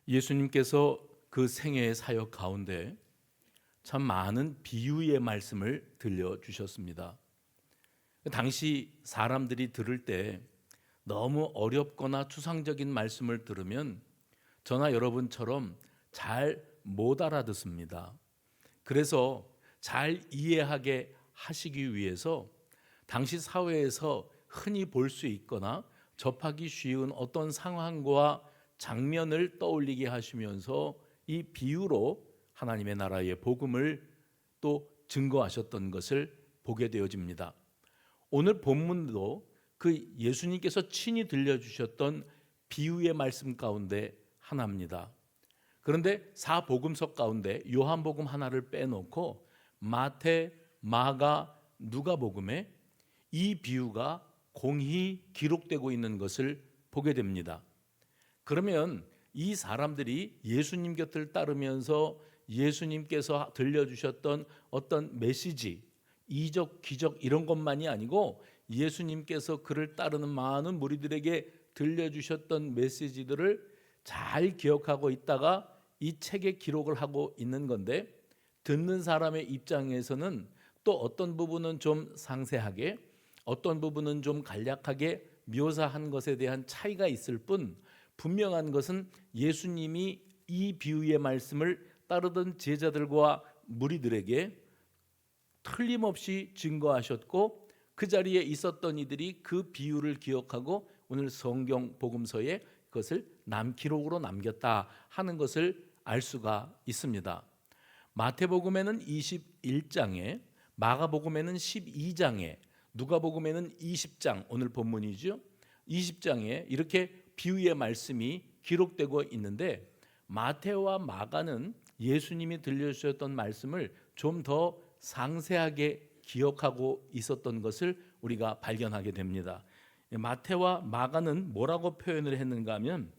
예수님께서 그 생애의 사역 가운데 참 많은 비유의 말씀을 들려주셨습니다. 당시 사람들이 들을 때 너무 어렵거나 추상적인 말씀을 들으면 저나 여러분처럼 잘 못 알아듣습니다. 그래서 잘 이해하게 하시기 위해서 당시 사회에서 흔히 볼 수 있거나 접하기 쉬운 어떤 상황과 장면을 떠올리게 하시면서 이 비유로 하나님의 나라의 복음을 또 증거하셨던 것을 보게 되어집니다. 오늘 본문도 그 예수님께서 친히 들려주셨던 비유의 말씀 가운데 하나입니다. 그런데 사복음서 가운데 요한복음 하나를 빼놓고 마태, 마가, 누가복음에 이 비유가 공히 기록되고 있는 것을 보게 됩니다. 그러면 이 사람들이 예수님 곁을 따르면서 예수님께서 들려주셨던 어떤 메시지, 이적, 기적 이런 것만이 아니고 예수님께서 그를 따르는 많은 무리들에게 들려주셨던 메시지들을 잘 기억하고 있다가 이 책에 기록을 하고 있는 건데, 듣는 사람의 입장에서는 또 어떤 부분은 좀 상세하게, 어떤 부분은 좀 간략하게 묘사한 것에 대한 차이가 있을 뿐, 분명한 것은 예수님이 이 비유의 말씀을 따르던 제자들과 무리들에게 틀림없이 증거하셨고, 그 자리에 있었던 이들이 그 비유를 기억하고 오늘 성경 복음서에 그것을 기록으로 남겼다 하는 것을 알 수가 있습니다. 마태복음에는 21장에, 마가복음에는 12장에, 누가복음에는 20장, 오늘 본문이죠. 20장에 이렇게 비유의 말씀이 기록되고 있는데, 마태와 마가는 예수님이 들려주셨던 말씀을 좀 더 상세하게 기억하고 있었던 것을 우리가 발견하게 됩니다. 마태와 마가는 뭐라고 표현을 했는가 하면,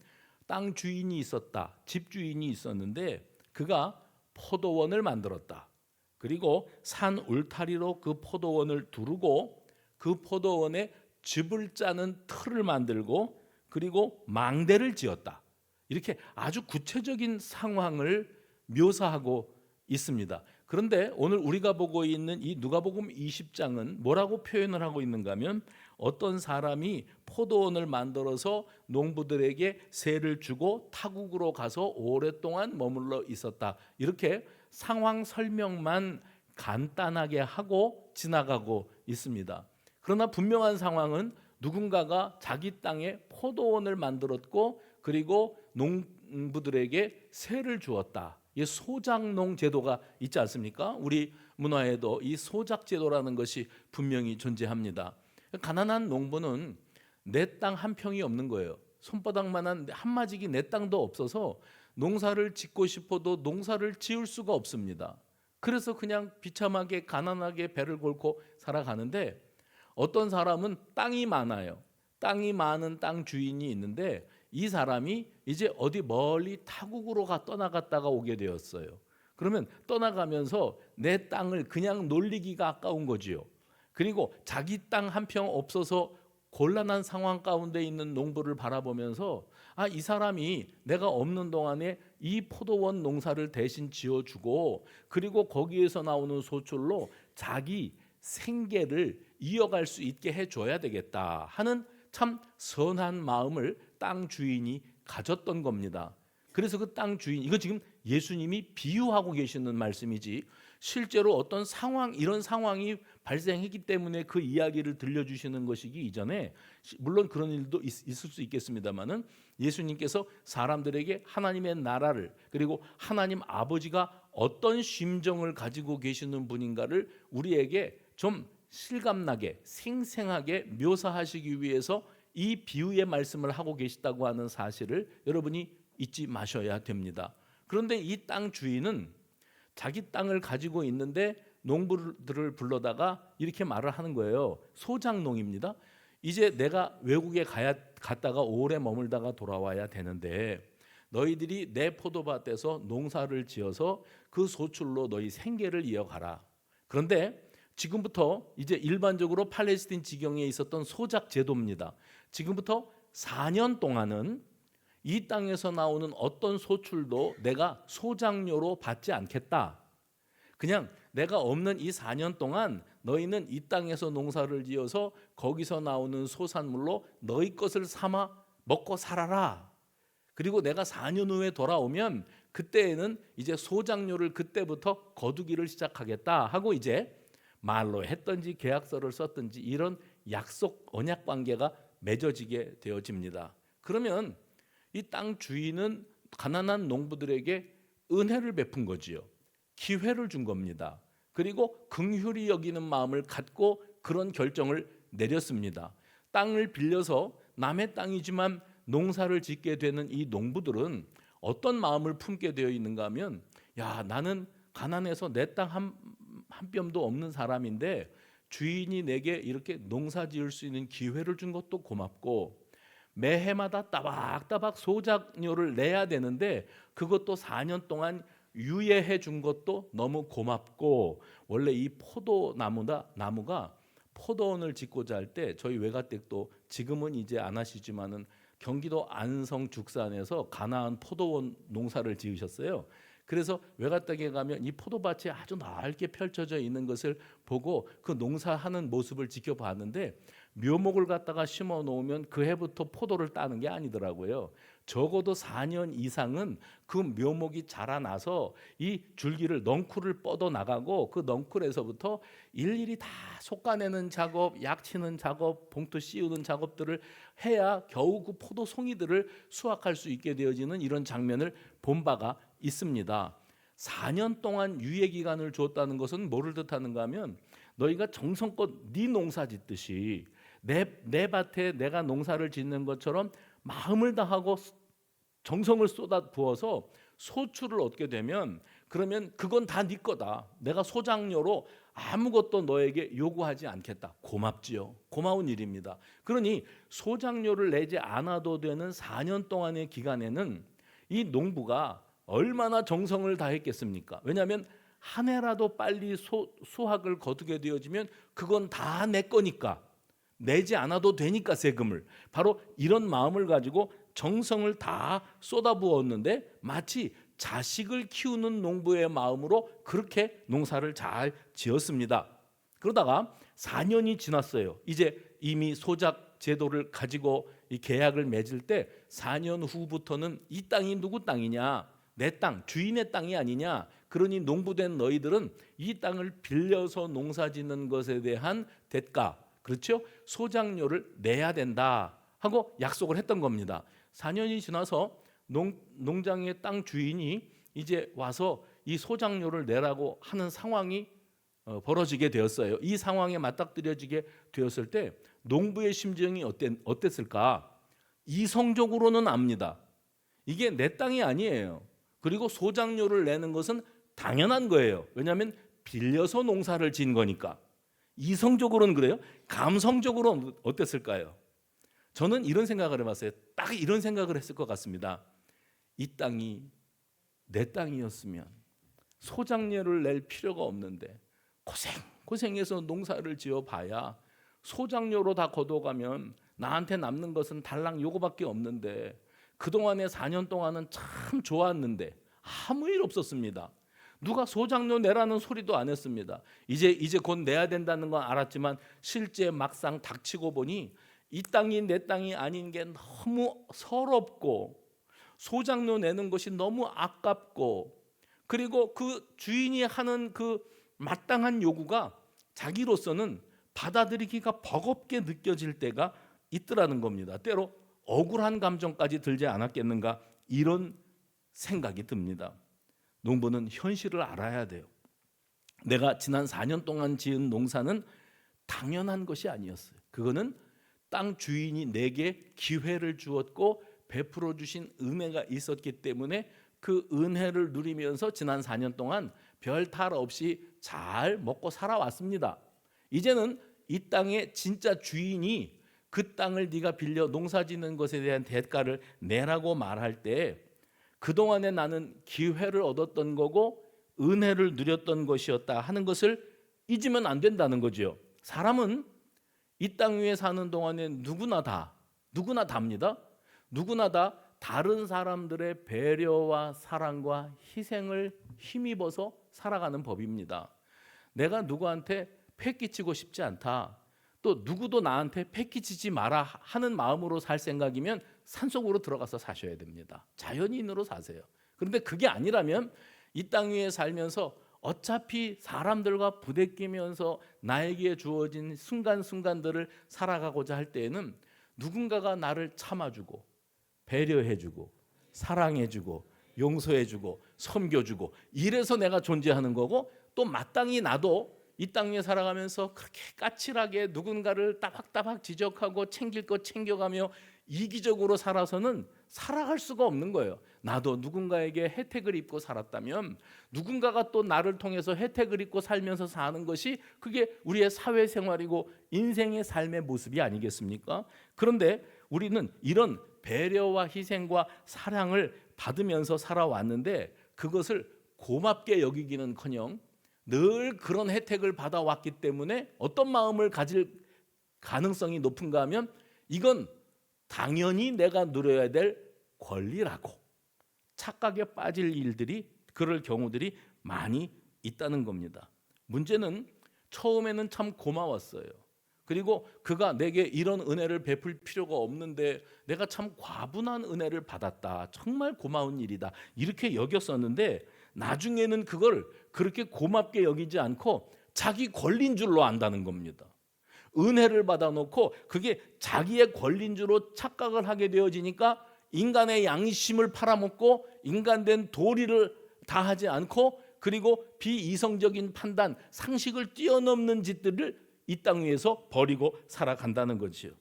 땅 주인이 있었다, 집 주인이 있었는데 그가 포도원을 만들었다. 그리고 산 울타리로 그 포도원을 두르고 그 포도원에 즙을 짜는 틀을 만들고 그리고 망대를 지었다. 이렇게 아주 구체적인 상황을 묘사하고 있습니다. 그런데 오늘 우리가 보고 있는 이 누가복음 20장은 뭐라고 표현을 하고 있는가 하면, 어떤 사람이 포도원을 만들어서 농부들에게 세를 주고 타국으로 가서 오랫동안 머물러 있었다. 이렇게 상황 설명만 간단하게 하고 지나가고 있습니다. 그러나 분명한 상황은 누군가가 자기 땅에 포도원을 만들었고 그리고 농부들에게 세를 주었다. 이 소작농 제도가 있지 않습니까? 우리 문화에도 이 소작 제도라는 것이 분명히 존재합니다. 가난한 농부는 내 땅 한 평이 없는 거예요. 손바닥만한 한마디기 내 땅도 없어서 농사를 짓고 싶어도 농사를 지을 수가 없습니다. 그래서 그냥 비참하게 가난하게 배를 골고 살아가는데, 어떤 사람은 땅이 많아요. 땅이 많은 땅 주인이 있는데 이 사람이 이제 어디 멀리 타국으로 떠나갔다가 오게 되었어요. 그러면 떠나가면서 내 땅을 그냥 놀리기가 아까운 거지요. 그리고 자기 땅 한 평 없어서 곤란한 상황 가운데 있는 농부를 바라보면서, 이 사람이 내가 없는 동안에 이 포도원 농사를 대신 지어주고 그리고 거기에서 나오는 소출로 자기 생계를 이어갈 수 있게 해줘야 되겠다 하는 참 선한 마음을 땅 주인이 가졌던 겁니다. 그래서 그 땅 주인, 이거 지금 예수님이 비유하고 계시는 말씀이지 실제로 어떤 상황, 이런 상황이 발생했기 때문에 그 이야기를 들려주시는 것이기 이전에, 물론 그런 일도 있을 수 있겠습니다만은, 예수님께서 사람들에게 하나님의 나라를, 그리고 하나님 아버지가 어떤 심정을 가지고 계시는 분인가를 우리에게 좀 실감나게 생생하게 묘사하시기 위해서 이 비유의 말씀을 하고 계시다고 하는 사실을 여러분이 잊지 마셔야 됩니다. 그런데 이 땅 주인은 자기 땅을 가지고 있는데 농부들을 불러다가 이렇게 말을 하는 거예요. 소작농입니다. 이제 내가 외국에 갔다가 오래 머물다가 돌아와야 되는데 너희들이 내 포도밭에서 농사를 지어서 그 소출로 너희 생계를 이어가라. 그런데 지금부터 이제 일반적으로 팔레스틴 지경에 있었던 소작 제도입니다. 지금부터 4년 동안은 이 땅에서 나오는 어떤 소출도 내가 소장료로 받지 않겠다. 그냥 내가 없는 이 4년 동안 너희는 이 땅에서 농사를 지어서 거기서 나오는 소산물로 너희 것을 삼아 먹고 살아라. 그리고 내가 4년 후에 돌아오면 그때에는 이제 소장료를 그때부터 거두기를 시작하겠다 하고 이제 말로 했든지 계약서를 썼든지 이런 약속 언약 관계가 맺어지게 되어집니다. 그러면 이 땅 주인은 가난한 농부들에게 은혜를 베푼 거지요. 기회를 준 겁니다. 그리고 긍휼히 여기는 마음을 갖고 그런 결정을 내렸습니다. 땅을 빌려서 남의 땅이지만 농사를 짓게 되는 이 농부들은 어떤 마음을 품게 되어 있는가 하면, 야, 나는 가난해서 내 땅 한 뼘도 없는 사람인데 주인이 내게 이렇게 농사 지을 수 있는 기회를 준 것도 고맙고, 매해마다 따박따박 소작료를 내야 되는데 그것도 4년 동안 유예해 준 것도 너무 고맙고, 원래 이 나무가 포도원을 짓고자 할 때 저희 외가댁도 지금은 이제 안 하시지만은 경기도 안성 죽산에서 가나안 포도원 농사를 지으셨어요. 그래서 외가댁에 가면 이 포도밭이 아주 넓게 펼쳐져 있는 것을 보고 그 농사하는 모습을 지켜봤는데, 묘목을 갖다가 심어 놓으면 그 해부터 포도를 따는 게 아니더라고요. 적어도 4년 이상은 그 묘목이 자라나서 이 줄기를 넝쿨을 뻗어 나가고 그 넝쿨에서부터 일일이 다 솎아내는 작업, 약치는 작업, 봉투 씌우는 작업들을 해야 겨우 그 포도 송이들을 수확할 수 있게 되어지는 이런 장면을 본 바가 있습니다. 4년 동안 유예 기간을 주었다는 것은 뭐를 뜻하는가 하면, 너희가 정성껏 네 농사 짓듯이 내 밭에 내가 농사를 짓는 것처럼 마음을 다하고 정성을 쏟아 부어서 소출을 얻게 되면, 그러면 그건 다 네 거다. 내가 소장료로 아무것도 너에게 요구하지 않겠다. 고맙지요. 고마운 일입니다. 그러니 소장료를 내지 않아도 되는 4년 동안의 기간에는 이 농부가 얼마나 정성을 다했겠습니까? 왜냐하면 한 해라도 빨리 수확을 거두게 되어지면 그건 다 내 거니까, 내지 않아도 되니까 세금을. 바로 이런 마음을 가지고 정성을 다 쏟아부었는데 마치 자식을 키우는 농부의 마음으로 그렇게 농사를 잘 지었습니다. 그러다가 4년이 지났어요. 이제 이미 소작 제도를 가지고 이 계약을 맺을 때 4년 후부터는 이 땅이 누구 땅이냐? 내 땅, 주인의 땅이 아니냐? 그러니 농부된 너희들은 이 땅을 빌려서 농사 짓는 것에 대한 대가, 그렇죠? 소장료를 내야 된다 하고 약속을 했던 겁니다. 4년이 지나서 농장의 땅 주인이 이제 와서 이 소장료를 내라고 하는 상황이 벌어지게 되었어요. 이 상황에 맞닥뜨려지게 되었을 때 농부의 심정이 어땠을까? 이성적으로는 압니다. 이게 내 땅이 아니에요. 그리고 소장료를 내는 것은 당연한 거예요. 왜냐하면 빌려서 농사를 지은 거니까. 이성적으로는 그래요. 감성적으로는 어땠을까요? 저는 이런 생각을 해봤어요. 딱 이런 생각을 했을 것 같습니다. 이 땅이 내 땅이었으면 소장료를 낼 필요가 없는데 고생해서 농사를 지어봐야 소장료로 다 걷어가면 나한테 남는 것은 달랑 요거밖에 없는데, 그동안의 4년 동안은 참 좋았는데 아무 일 없었습니다. 누가 소장료 내라는 소리도 안 했습니다. 이제 곧 내야 된다는 건 알았지만 실제 막상 닥치고 보니 이 땅이 내 땅이 아닌 게 너무 서럽고, 소장료 내는 것이 너무 아깝고, 그리고 그 주인이 하는 그 마땅한 요구가 자기로서는 받아들이기가 버겁게 느껴질 때가 있더라는 겁니다. 때로 억울한 감정까지 들지 않았겠는가, 이런 생각이 듭니다. 농부는 현실을 알아야 돼요. 내가 지난 4년 동안 지은 농사는 당연한 것이 아니었어요. 그거는 땅 주인이 내게 기회를 주었고 베풀어 주신 은혜가 있었기 때문에 그 은혜를 누리면서 지난 4년 동안 별 탈 없이 잘 먹고 살아왔습니다. 이제는 이 땅의 진짜 주인이 그 땅을 네가 빌려 농사 짓는 것에 대한 대가를 내라고 말할 때, 그동안에 나는 기회를 얻었던 거고 은혜를 누렸던 것이었다 하는 것을 잊으면 안 된다는 거죠. 사람은 이 땅 위에 사는 동안에 누구나 답니다. 누구나 다 다른 사람들의 배려와 사랑과 희생을 힘입어서 살아가는 법입니다. 내가 누구한테 패 끼치고 싶지 않다, 또 누구도 나한테 패 끼치지 마라 하는 마음으로 살 생각이면 산속으로 들어가서 사셔야 됩니다. 자연인으로 사세요. 그런데 그게 아니라면 이 땅 위에 살면서 어차피 사람들과 부대끼면서 나에게 주어진 순간순간들을 살아가고자 할 때에는 누군가가 나를 참아주고 배려해주고 사랑해주고 용서해주고 섬겨주고 이래서 내가 존재하는 거고, 또 마땅히 나도 이 땅 위에 살아가면서 그렇게 까칠하게 누군가를 따박따박 지적하고 챙길 것 챙겨가며 이기적으로 살아서는 살아갈 수가 없는 거예요. 나도 누군가에게 혜택을 입고 살았다면 누군가가 또 나를 통해서 혜택을 입고 살면서 사는 것이 그게 우리의 사회생활이고 인생의 삶의 모습이 아니겠습니까? 그런데 우리는 이런 배려와 희생과 사랑을 받으면서 살아왔는데 그것을 고맙게 여기기는커녕 늘 그런 혜택을 받아왔기 때문에 어떤 마음을 가질 가능성이 높은가 하면 이건 당연히 내가 누려야 될 권리라고 착각에 빠질 일들이, 그럴 경우들이 많이 있다는 겁니다. 문제는 처음에는 참 고마웠어요. 그리고 그가 내게 이런 은혜를 베풀 필요가 없는데 내가 참 과분한 은혜를 받았다, 정말 고마운 일이다, 이렇게 여겼었는데 나중에는 그걸 그렇게 고맙게 여기지 않고 자기 권리인 줄로 안다는 겁니다. 은혜를 받아놓고 그게 자기의 권리인 줄로 착각을 하게 되어지니까 인간의 양심을 팔아먹고 인간된 도리를 다하지 않고, 그리고 비이성적인 판단, 상식을 뛰어넘는 짓들을 이 땅 위에서 버리고 살아간다는 거지요.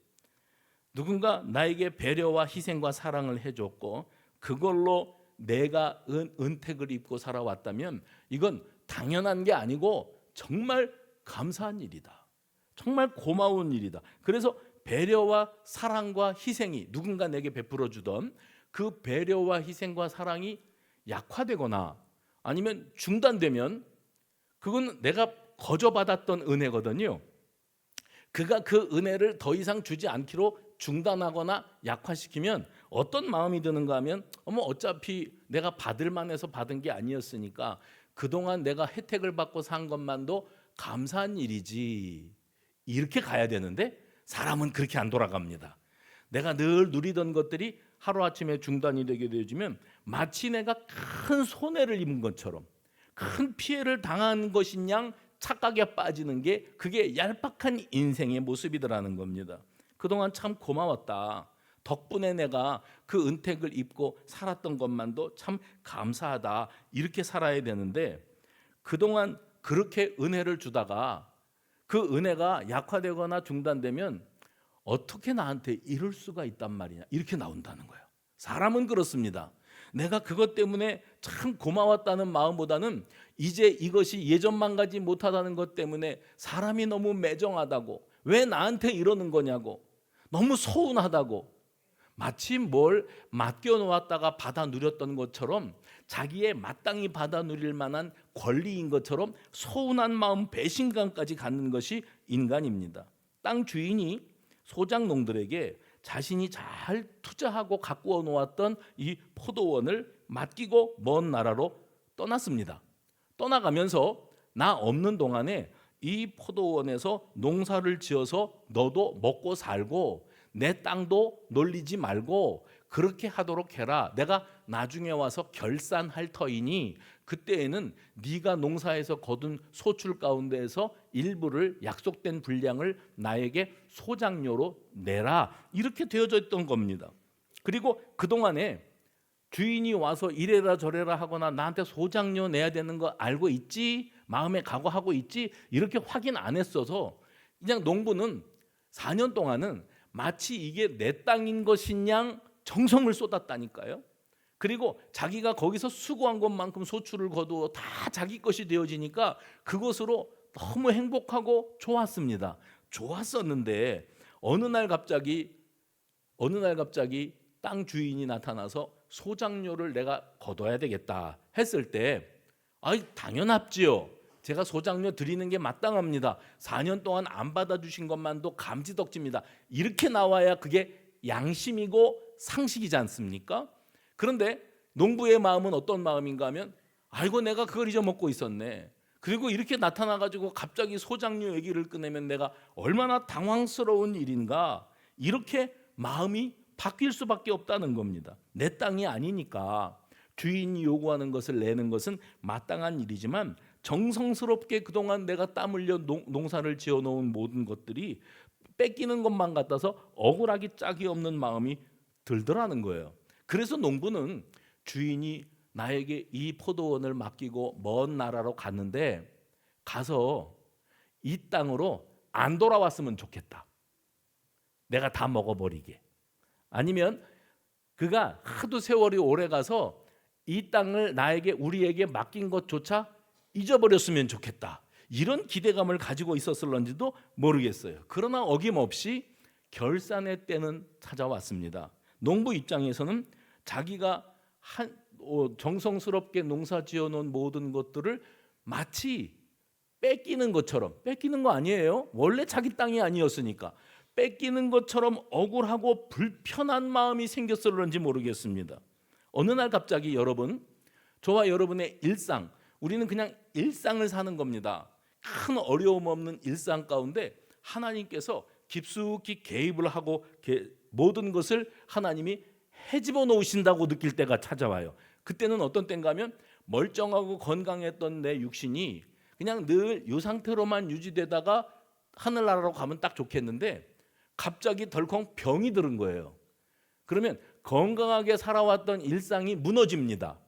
누군가 나에게 배려와 희생과 사랑을 해줬고 그걸로 내가 은택을 입고 살아왔다면 이건 당연한 게 아니고 정말 감사한 일이다, 정말 고마운 일이다. 그래서 배려와 사랑과 희생이 누군가 내게 베풀어 주던 그 배려와 희생과 사랑이 약화되거나 아니면 중단되면 그건 내가 거저받았던 은혜거든요. 그가 그 은혜를 더 이상 주지 않기로 중단하거나 약화시키면 어떤 마음이 드는가 하면 어차피 내가 받을 만해서 받은 게 아니었으니까 그동안 내가 혜택을 받고 산 것만도 감사한 일이지, 이렇게 가야 되는데 사람은 그렇게 안 돌아갑니다. 내가 늘 누리던 것들이 하루아침에 중단이 되게 되어지면 마치 내가 큰 손해를 입은 것처럼, 큰 피해를 당한 것인 양 착각에 빠지는 게 그게 얄팍한 인생의 모습이더라는 겁니다. 그동안 참 고마웠다, 덕분에 내가 그 은택을 입고 살았던 것만도 참 감사하다, 이렇게 살아야 되는데 그동안 그렇게 은혜를 주다가 그 은혜가 약화되거나 중단되면 어떻게 나한테 이럴 수가 있단 말이냐, 이렇게 나온다는 거예요. 사람은 그렇습니다. 내가 그것 때문에 참 고마웠다는 마음보다는 이제 이것이 예전만 가지 못하다는 것 때문에 사람이 너무 매정하다고, 왜 나한테 이러는 거냐고, 너무 서운하다고, 마치 뭘 맡겨놓았다가 받아 누렸던 것처럼 자기의 마땅히 받아 누릴 만한 권리인 것처럼 서운한 마음, 배신감까지 갖는 것이 인간입니다. 땅 주인이 소작농들에게 자신이 잘 투자하고 가꾸어 놓았던 이 포도원을 맡기고 먼 나라로 떠났습니다. 떠나가면서 나 없는 동안에 이 포도원에서 농사를 지어서 너도 먹고 살고 내 땅도 놀리지 말고 그렇게 하도록 해라. 내가 나중에 와서 결산할 터이니 그때에는 네가 농사에서 거둔 소출 가운데에서 일부를, 약속된 분량을 나에게 소작료로 내라. 이렇게 되어져 있던 겁니다. 그리고 그동안에 주인이 와서 이래라 저래라 하거나 나한테 소작료 내야 되는 거 알고 있지? 마음에 각오하고 있지? 이렇게 확인 안 했어서 그냥 농부는 4년 동안은 마치 이게 내 땅인 것인 양 정성을 쏟았다니까요. 그리고 자기가 거기서 수고한 것만큼 소출을 거두어 다 자기 것이 되어지니까 그것으로 너무 행복하고 좋았습니다. 좋았었는데 어느 날 갑자기 땅 주인이 나타나서 소작료를 내가 거둬야 되겠다 했을 때 당연합지요. 제가 소작료 드리는 게 마땅합니다. 4년 동안 안 받아주신 것만도 감지덕지입니다. 이렇게 나와야 그게 양심이고 상식이지 않습니까? 그런데 농부의 마음은 어떤 마음인가 하면 아이고 내가 그걸 잊어먹고 있었네. 그리고 이렇게 나타나가지고 갑자기 소장류 얘기를 꺼내면 내가 얼마나 당황스러운 일인가. 이렇게 마음이 바뀔 수밖에 없다는 겁니다. 내 땅이 아니니까 주인이 요구하는 것을 내는 것은 마땅한 일이지만 정성스럽게 그동안 내가 땀 흘려 농사를 지어놓은 모든 것들이 뺏기는 것만 같아서 억울하기 짝이 없는 마음이 들더라는 거예요. 그래서 농부는 주인이 나에게 이 포도원을 맡기고 먼 나라로 갔는데 가서 이 땅으로 안 돌아왔으면 좋겠다. 내가 다 먹어버리게. 아니면 그가 하도 세월이 오래 가서 이 땅을 우리에게 맡긴 것조차 잊어버렸으면 좋겠다. 이런 기대감을 가지고 있었을런지도 모르겠어요. 그러나 어김없이 결산의 때는 찾아왔습니다. 농부 입장에서는 자기가 정성스럽게 농사 지어놓은 모든 것들을 마치 뺏기는 것처럼, 뺏기는 거 아니에요. 원래 자기 땅이 아니었으니까 뺏기는 것처럼 억울하고 불편한 마음이 생겼을런지 모르겠습니다. 어느 날 갑자기 저와 여러분의 일상, 우리는 그냥 일상을 사는 겁니다. 큰 어려움 없는 일상 가운데 하나님께서 깊숙이 개입을 하고 모든 것을 하나님이 헤집어 놓으신다고 느낄 때가 찾아와요. 그때는 어떤 때인가 하면 멀쩡하고 건강했던 내 육신이 그냥 늘 이 상태로만 유지되다가 하늘나라로 가면 딱 좋겠는데 갑자기 덜컹 병이 들은 거예요. 그러면 건강하게 살아왔던 일상이 무너집니다.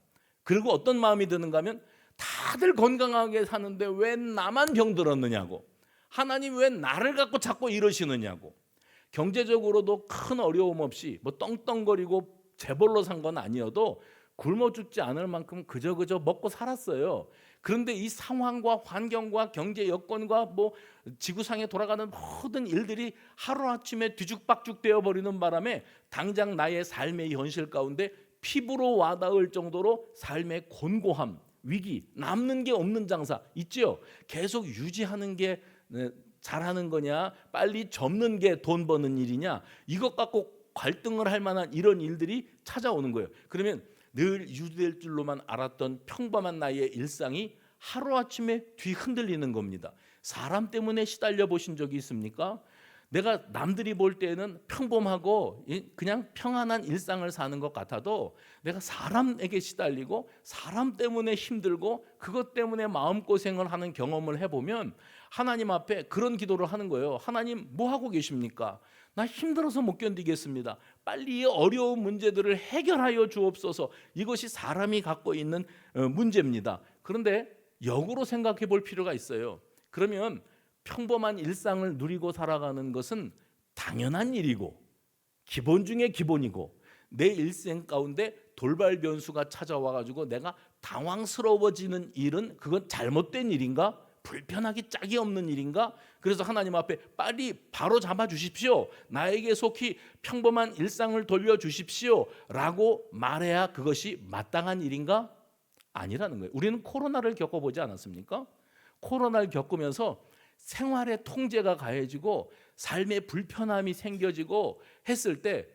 그리고 어떤 마음이 드는가 하면 다들 건강하게 사는데 왜 나만 병들었느냐고, 하나님 왜 나를 갖고 자꾸 이러시느냐고. 경제적으로도 큰 어려움 없이 뭐 떵떵거리고 재벌로 산 건 아니어도 굶어 죽지 않을 만큼 그저 먹고 살았어요. 그런데 이 상황과 환경과 경제 여건과 뭐 지구상에 돌아가는 모든 일들이 하루아침에 뒤죽박죽 되어버리는 바람에 당장 나의 삶의 현실 가운데 피부로 와닿을 정도로 삶의 곤고함, 위기, 남는 게 없는 장사 있죠. 계속 유지하는 게 잘하는 거냐, 빨리 접는 게 돈 버는 일이냐, 이것 갖고 갈등을 할 만한 이런 일들이 찾아오는 거예요. 그러면 늘 유지될 줄로만 알았던 평범한 나의 일상이 하루아침에 뒤흔들리는 겁니다. 사람 때문에 시달려 보신 적이 있습니까? 내가 남들이 볼 때는 평범하고 그냥 평안한 일상을 사는 것 같아도 내가 사람에게 시달리고 사람 때문에 힘들고 그것 때문에 마음고생을 하는 경험을 해보면 하나님 앞에 그런 기도를 하는 거예요. 하나님 뭐 하고 계십니까? 나 힘들어서 못 견디겠습니다. 빨리 이 어려운 문제들을 해결하여 주옵소서. 이것이 사람이 갖고 있는 문제입니다. 그런데 역으로 생각해 볼 필요가 있어요. 그러면 평범한 일상을 누리고 살아가는 것은 당연한 일이고 기본 중에 기본이고 내 일생 가운데 돌발 변수가 찾아와 가지고 내가 당황스러워지는 일은 그건 잘못된 일인가? 불편하기 짝이 없는 일인가? 그래서 하나님 앞에 빨리 바로 잡아 주십시오. 나에게 속히 평범한 일상을 돌려 주십시오 라고 말해야 그것이 마땅한 일인가? 아니라는 거예요. 우리는 코로나를 겪어보지 않았습니까? 코로나를 겪으면서 생활의 통제가 가해지고 삶의 불편함이 생겨지고 했을 때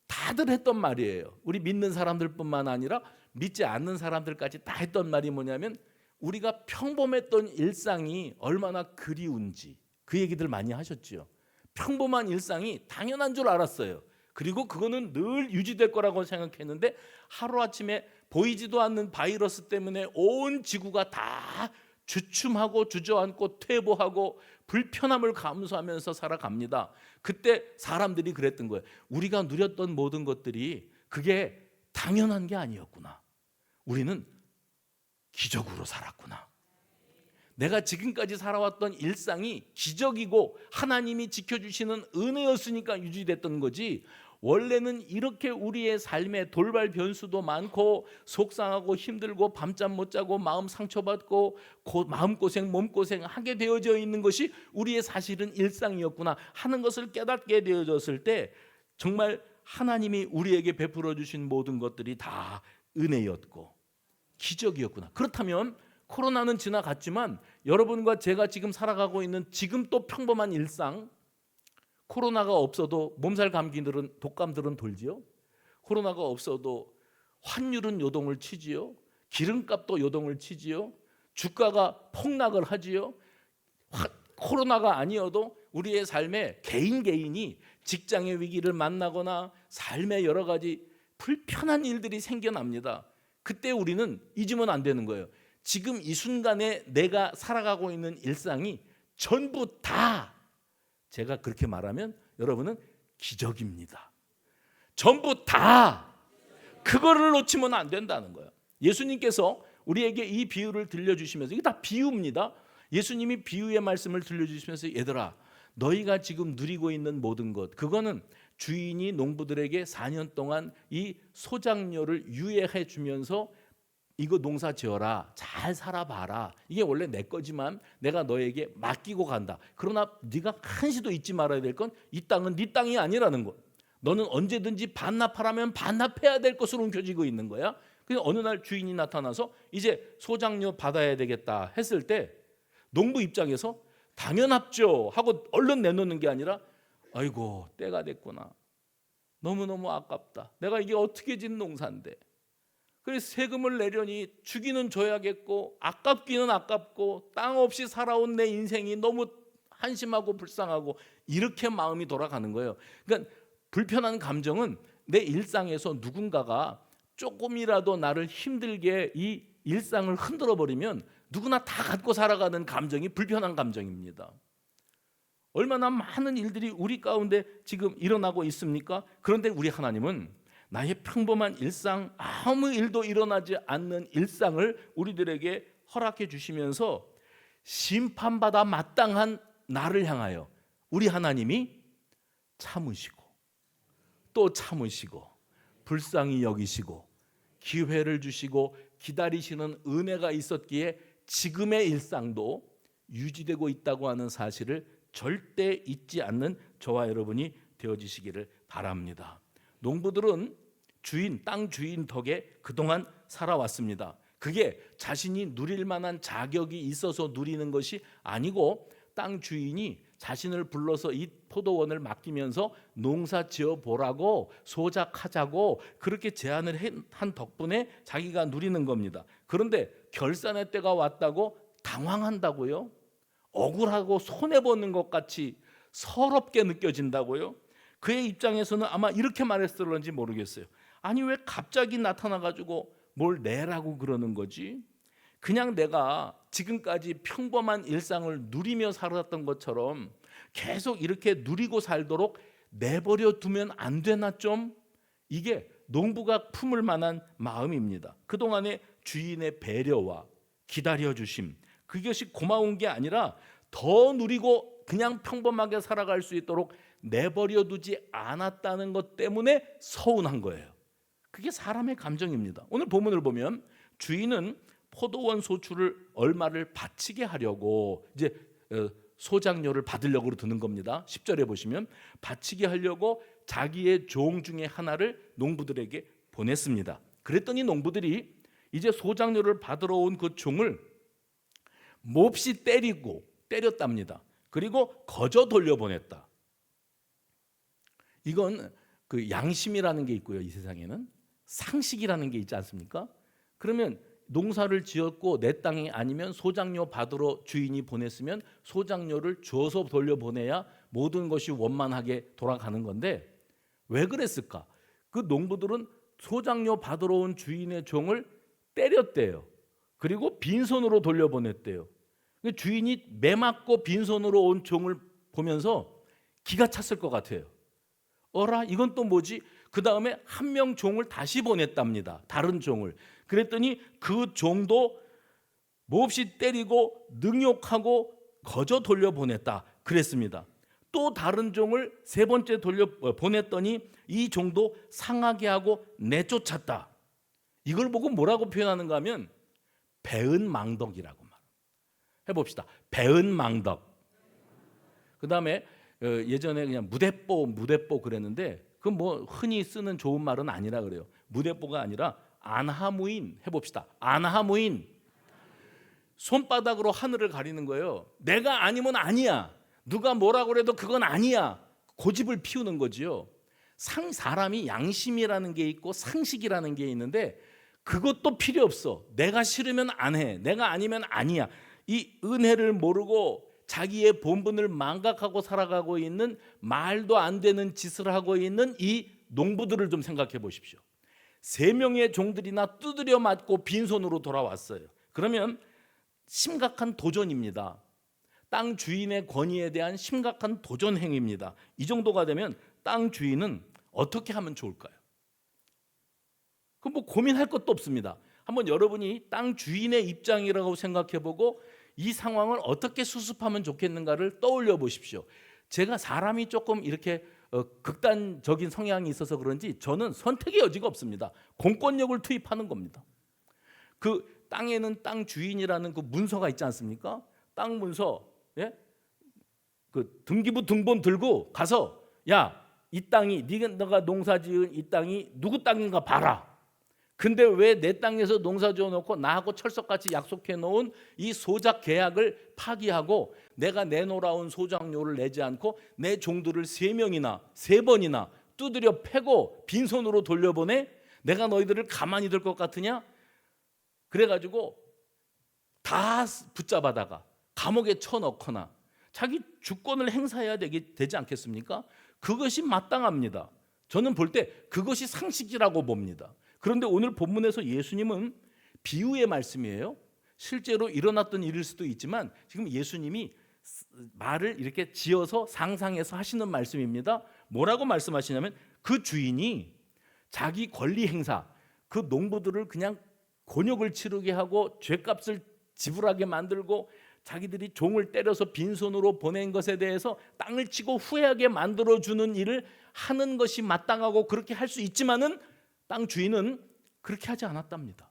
다들 했던 말이에요. 우리 믿는 사람들뿐만 아니라 믿지 않는 사람들까지 다 했던 말이 뭐냐면 우리가 평범했던 일상이 얼마나 그리운지 그 얘기들 많이 하셨죠. 평범한 일상이 당연한 줄 알았어요. 그리고 그거는 늘 유지될 거라고 생각했는데 하루아침에 보이지도 않는 바이러스 때문에 온 지구가 다 주춤하고 주저앉고 퇴보하고 불편함을 감수하면서 살아갑니다. 그때 사람들이 그랬던 거예요. 우리가 누렸던 모든 것들이 그게 당연한 게 아니었구나. 우리는 기적으로 살았구나. 내가 지금까지 살아왔던 일상이 기적이고 하나님이 지켜주시는 은혜였으니까 유지됐던 거지, 원래는 이렇게 우리의 삶에 돌발 변수도 많고 속상하고 힘들고 밤잠 못 자고 마음 상처받고 마음고생 몸고생 하게 되어져 있는 것이 우리의 사실은 일상이었구나 하는 것을 깨닫게 되어졌을 때 정말 하나님이 우리에게 베풀어 주신 모든 것들이 다 은혜였고 기적이었구나. 그렇다면 코로나는 지나갔지만 여러분과 제가 지금 살아가고 있는 지금 또 평범한 일상, 코로나가 없어도 몸살 감기들은 독감들은 돌지요. 코로나가 없어도 환율은 요동을 치지요. 기름값도 요동을 치지요. 주가가 폭락을 하지요. 코로나가 아니어도 우리의 삶에 개인이 직장의 위기를 만나거나 삶의 여러 가지 불편한 일들이 생겨납니다. 그때 우리는 잊으면 안 되는 거예요. 지금 이 순간에 내가 살아가고 있는 일상이 전부 다, 제가 그렇게 말하면 여러분은 기적입니다. 전부 다 그거를 놓치면 안 된다는 거예요. 예수님께서 우리에게 이 비유를 들려주시면서, 이게 다 비유입니다. 예수님이 비유의 말씀을 들려주시면서, 얘들아, 너희가 지금 누리고 있는 모든 것, 그거는 주인이 농부들에게 4년 동안 이 소작료를 유예해 주면서 이거 농사 지어라, 잘 살아봐라, 이게 원래 내 거지만 내가 너에게 맡기고 간다. 그러나 네가 한시도 잊지 말아야 될 건 이 땅은 네 땅이 아니라는 거. 너는 언제든지 반납하라면 반납해야 될 것으로 옮겨지고 있는 거야. 그래서 어느 날 주인이 나타나서 이제 소작료 받아야 되겠다 했을 때 농부 입장에서 당연합죠 하고 얼른 내놓는 게 아니라, 아이고 때가 됐구나, 너무너무 아깝다, 내가 이게 어떻게 진 농사인데, 그래서 세금을 내려니 주기는 줘야겠고 아깝기는 아깝고 땅 없이 살아온 내 인생이 너무 한심하고 불쌍하고, 이렇게 마음이 돌아가는 거예요. 그러니까 불편한 감정은 내 일상에서 누군가가 조금이라도 나를 힘들게 이 일상을 흔들어 버리면 누구나 다 갖고 살아가는 감정이 불편한 감정입니다. 얼마나 많은 일들이 우리 가운데 지금 일어나고 있습니까? 그런데 우리 하나님은 나의 평범한 일상, 아무 일도 일어나지 않는 일상을 우리들에게 허락해 주시면서 심판받아 마땅한 나를 향하여 우리 하나님이 참으시고 또 참으시고 불쌍히 여기시고 기회를 주시고 기다리시는 은혜가 있었기에 지금의 일상도 유지되고 있다고 하는 사실을 절대 잊지 않는 저와 여러분이 되어지시기를 바랍니다. 농부들은 땅 주인 덕에 그동안 살아왔습니다. 그게 자신이 누릴 만한 자격이 있어서 누리는 것이 아니고, 땅 주인이 자신을 불러서 이 포도원을 맡기면서 농사 지어보라고, 소작하자고 그렇게 제안을 한 덕분에 자기가 누리는 겁니다. 그런데 결산의 때가 왔다고 당황한다고요? 억울하고 손해보는 것 같이 서럽게 느껴진다고요? 그의 입장에서는 아마 이렇게 말했을런지 모르겠어요. 아니 왜 갑자기 나타나가지고 뭘 내라고 그러는 거지? 그냥 내가 지금까지 평범한 일상을 누리며 살았던 것처럼 계속 이렇게 누리고 살도록 내버려 두면 안 되나 좀? 이게 농부가 품을 만한 마음입니다. 그동안의 주인의 배려와 기다려주심, 그것이 고마운 게 아니라 더 누리고 그냥 평범하게 살아갈 수 있도록 내버려 두지 않았다는 것 때문에 서운한 거예요. 그게 사람의 감정입니다. 오늘 본문을 보면 주인은 포도원 소출을 얼마를 바치게 하려고 이제 소작료를 받으려고 드는 겁니다. 10절에 보시면 바치게 하려고 자기의 종 중에 하나를 농부들에게 보냈습니다. 그랬더니 농부들이 이제 소작료를 받으러 온 그 종을 몹시 때렸답니다. 그리고 거저 돌려보냈다. 이건 그 양심이라는 게 있고요, 이 세상에는 상식이라는 게 있지 않습니까? 그러면 농사를 지었고 내 땅이 아니면 소작료 받으러 주인이 보냈으면 소작료를 줘서 돌려보내야 모든 것이 원만하게 돌아가는 건데, 왜 그랬을까? 그 농부들은 소작료 받으러 온 주인의 종을 때렸대요. 그리고 빈손으로 돌려보냈대요. 주인이 매맞고 빈손으로 온 종을 보면서 기가 찼을 것 같아요. 어라, 이건 또 뭐지? 그 다음에 한 명 종을 다시 보냈답니다. 다른 종을. 그랬더니 그 종도 몹시 때리고 능욕하고 거저 돌려보냈다 그랬습니다. 또 다른 종을 세 번째 돌려보냈더니 이 종도 상하게 하고 내쫓았다. 이걸 보고 뭐라고 표현하는가 하면 배은망덕이라고 말. 해봅시다. 배은망덕. 그 다음에 예전에 그냥 무대뽀 그랬는데, 그건 뭐 흔히 쓰는 좋은 말은 아니라 그래요. 무대뽀가 아니라 안하무인. 해봅시다. 안하무인. 손바닥으로 하늘을 가리는 거예요. 내가 아니면 아니야. 누가 뭐라고 그래도 그건 아니야. 고집을 피우는 거지요. 사람이 양심이라는 게 있고 상식이라는 게 있는데 그것도 필요 없어. 내가 싫으면 안 해. 내가 아니면 아니야. 이 은혜를 모르고 자기의 본분을 망각하고 살아가고 있는 말도 안 되는 짓을 하고 있는 이 농부들을 좀 생각해 보십시오. 3명의 종들이나 두드려 맞고 빈손으로 돌아왔어요. 그러면 심각한 도전입니다. 땅 주인의 권위에 대한 심각한 도전 행위입니다. 이 정도가 되면 땅 주인은 어떻게 하면 좋을까요? 그 뭐 고민할 것도 없습니다. 한번 여러분이 땅 주인의 입장이라고 생각해보고 이 상황을 어떻게 수습하면 좋겠는가를 떠올려 보십시오. 제가 사람이 조금 이렇게 극단적인 성향이 있어서 그런지 저는 선택의 여지가 없습니다. 공권력을 투입하는 겁니다. 그 땅에는 땅 주인이라는 그 문서가 있지 않습니까? 땅 문서, 예? 그 등기부 등본 들고 가서 야, 이 땅이 네가 농사지은 이 땅이 누구 땅인가 봐라. 근데 왜 내 땅에서 농사 지어놓고 나하고 철석같이 약속해 놓은 이 소작 계약을 파기하고 내가 내놓아온 소작료를 내지 않고 내 종들을 3번이나 두드려 패고 빈손으로 돌려보내? 내가 너희들을 가만히 둘 것 같으냐? 그래가지고 다 붙잡아다가 감옥에 쳐넣거나 자기 주권을 행사해야 되지 않겠습니까? 그것이 마땅합니다. 저는 볼 때 그것이 상식이라고 봅니다. 그런데 오늘 본문에서 예수님은 비유의 말씀이에요. 실제로 일어났던 일일 수도 있지만 지금 예수님이 말을 이렇게 지어서 상상해서 하시는 말씀입니다. 뭐라고 말씀하시냐면 그 주인이 자기 권리 행사, 그 농부들을 그냥 곤욕을 치르게 하고 죗값을 지불하게 만들고 자기들이 종을 때려서 빈손으로 보낸 것에 대해서 땅을 치고 후회하게 만들어주는 일을 하는 것이 마땅하고 그렇게 할 수 있지만은 땅 주인은 그렇게 하지 않았답니다.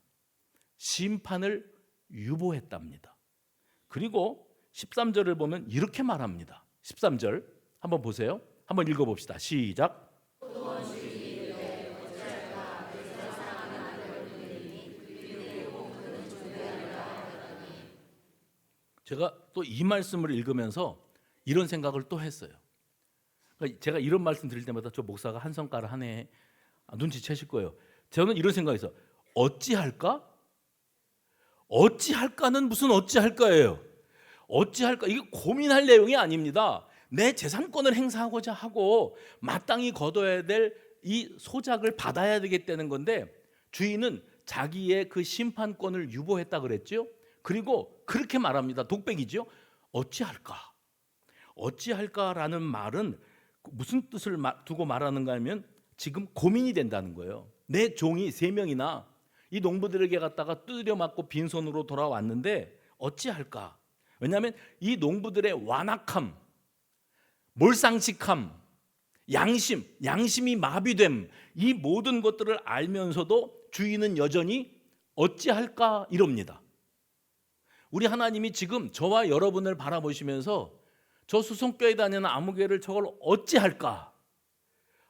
심판을 유보했답니다. 그리고 13절을 보면 이렇게 말합니다. 13절 한번 보세요. 한번 읽어봅시다. 시작. 제가 또 이 말씀을 읽으면서 이런 생각을 또 했어요. 그러니까 제가 이런 말씀 드릴 때마다 저 목사가 한 성깔을 하네 눈치채실 거예요. 저는 이런 생각이 있어. 어찌할까? 어찌할까는 무슨 어찌할까예요. 어찌할까? 이게 고민할 내용이 아닙니다. 내 재산권을 행사하고자 하고 마땅히 거둬야 될 이 소작을 받아야 되겠다는 건데 주인은 자기의 그 심판권을 유보했다 그랬죠. 그리고 그렇게 말합니다. 독백이죠. 어찌할까? 어찌할까라는 말은 무슨 뜻을 두고 말하는가 하면 지금 고민이 된다는 거예요. 내 종이 3명이나 이 농부들에게 갔다가 두드려 맞고 빈손으로 돌아왔는데 어찌할까? 왜냐하면 이 농부들의 완악함, 몰상식함, 양심이 마비됨, 이 모든 것들을 알면서도 주인은 여전히 어찌할까 이럽니다. 우리 하나님이 지금 저와 여러분을 바라보시면서 저 수송교회 다니는 아무개를 저걸 어찌할까?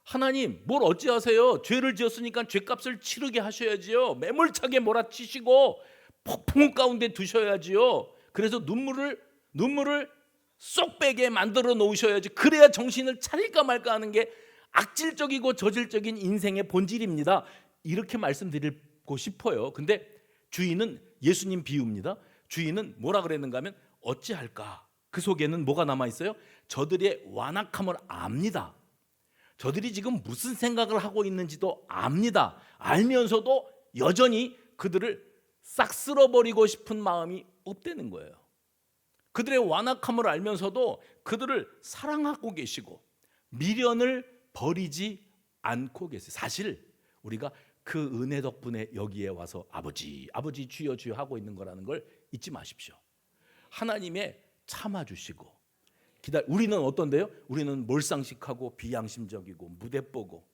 하나님 뭘 어찌하세요? 죄를 지었으니까 죄값을 치르게 하셔야지요. 매몰차게 몰아치시고 폭풍 가운데 두셔야지요. 그래서 눈물을 쏙 빼게 만들어 놓으셔야지. 그래야 정신을 차릴까 말까 하는 게 악질적이고 저질적인 인생의 본질입니다. 이렇게 말씀드리고 싶어요. 근데 주인은 예수님 비유입니다. 주인은 뭐라 그랬는가 하면 어찌할까? 그 속에는 뭐가 남아 있어요? 저들의 완악함을 압니다. 저들이 지금 무슨 생각을 하고 있는지도 압니다. 알면서도 여전히 그들을 싹 쓸어버리고 싶은 마음이 없다는 거예요. 그들의 완악함을 알면서도 그들을 사랑하고 계시고 미련을 버리지 않고 계세요. 사실 우리가 그 은혜 덕분에 여기에 와서 아버지 주여 주여 하고 있는 거라는 걸 잊지 마십시오. 하나님의 참아주시고 우리는 어떤데요? 우리는 몰상식하고 비양심적이고 무대뽀고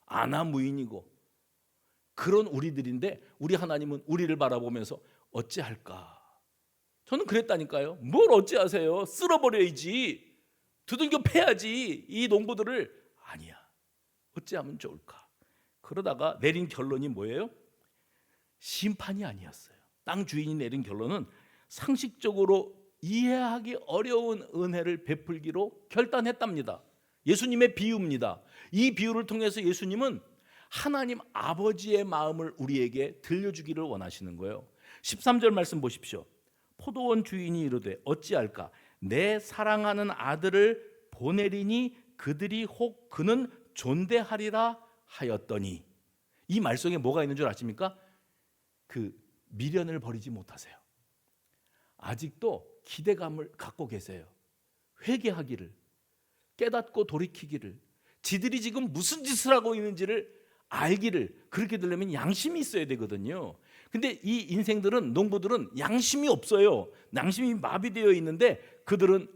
아나무인이고 그런 우리들인데 우리 하나님은 우리를 바라보면서 어찌할까? 저는 그랬다니까요. 뭘 어찌하세요? 쓸어버려야지. 두들겨 패야지. 이 농부들을. 아니야. 어찌하면 좋을까? 그러다가 내린 결론이 뭐예요? 심판이 아니었어요. 땅 주인이 내린 결론은 상식적으로 이해하기 어려운 은혜를 베풀기로 결단했답니다. 예수님의 비유입니다. 이 비유를 통해서 예수님은 하나님 아버지의 마음을 우리에게 들려주기를 원하시는 거예요. 13절 말씀 보십시오. 포도원 주인이 이르되 어찌할까? 내 사랑하는 아들을 보내리니 그들이 혹 그는 존대하리라 하였더니, 이 말 속에 뭐가 있는 줄 아십니까? 그 미련을 버리지 못하세요. 아직도 기대감을 갖고 계세요. 회개하기를, 깨닫고 돌이키기를, 지들이 지금 무슨 짓을 하고 있는지를 알기를, 그렇게 되려면 양심이 있어야 되거든요. 근데 이 인생들은, 농부들은 양심이 없어요. 양심이 마비되어 있는데 그들은,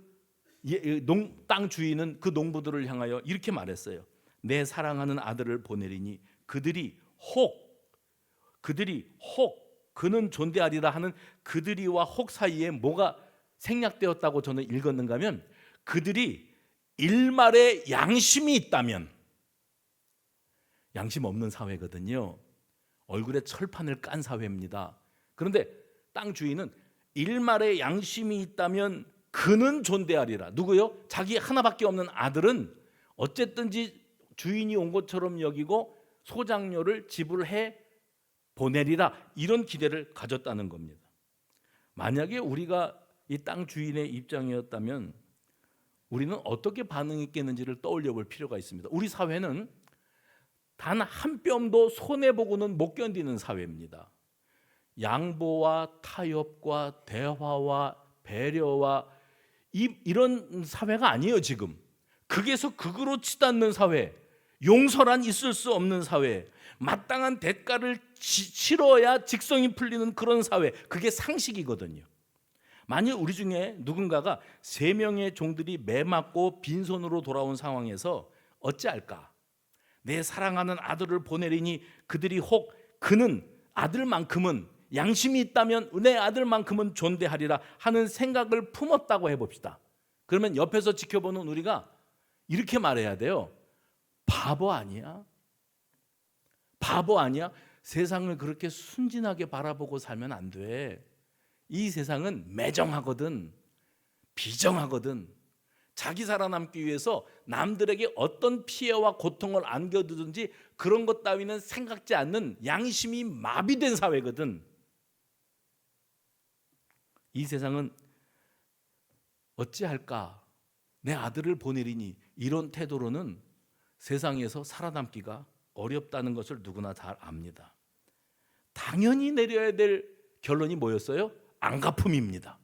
땅 주인은 그 농부들을 향하여 이렇게 말했어요. 내 사랑하는 아들을 보내리니 그들이 혹 그는 존대하리라 하는 그들이와 혹 사이에 뭐가 생략되었다고 저는 읽었는가 하면, 그들이 일말의 양심이 있다면, 양심 없는 사회거든요. 얼굴에 철판을 깐 사회입니다. 그런데 땅 주인은 일말의 양심이 있다면 그는 존대하리라. 누구요? 자기 하나밖에 없는 아들은 어쨌든지 주인이 온 것처럼 여기고 소장료를 지불해 보내리라, 이런 기대를 가졌다는 겁니다. 만약에 우리가 이 땅 주인의 입장이었다면 우리는 어떻게 반응했겠는지를 떠올려 볼 필요가 있습니다. 우리 사회는 단 한 뼘도 손해보고는 못 견디는 사회입니다. 양보와 타협과 대화와 배려와 이런 사회가 아니에요. 지금 극에서 극으로 치닫는 사회, 용서란 있을 수 없는 사회, 마땅한 대가를 치러야 직성이 풀리는 그런 사회, 그게 상식이거든요. 만일 우리 중에 누군가가 3명의 종들이 매 맞고 빈손으로 돌아온 상황에서 어찌할까? 내 사랑하는 아들을 보내리니 그들이 혹 그는 아들만큼은, 양심이 있다면 내 아들만큼은 존대하리라 하는 생각을 품었다고 해봅시다. 그러면 옆에서 지켜보는 우리가 이렇게 말해야 돼요. 바보 아니야? 바보 아니야? 세상을 그렇게 순진하게 바라보고 살면 안 돼. 이 세상은 매정하거든, 비정하거든. 자기 살아남기 위해서 남들에게 어떤 피해와 고통을 안겨두든지 그런 것 따위는 생각지 않는 양심이 마비된 사회거든. 이 세상은 어찌할까? 내 아들을 보내리니, 이런 태도로는 세상에서 살아남기가 어렵다는 것을 누구나 잘 압니다. 당연히 내려야 될 결론이 뭐였어요? 안갚음입니다.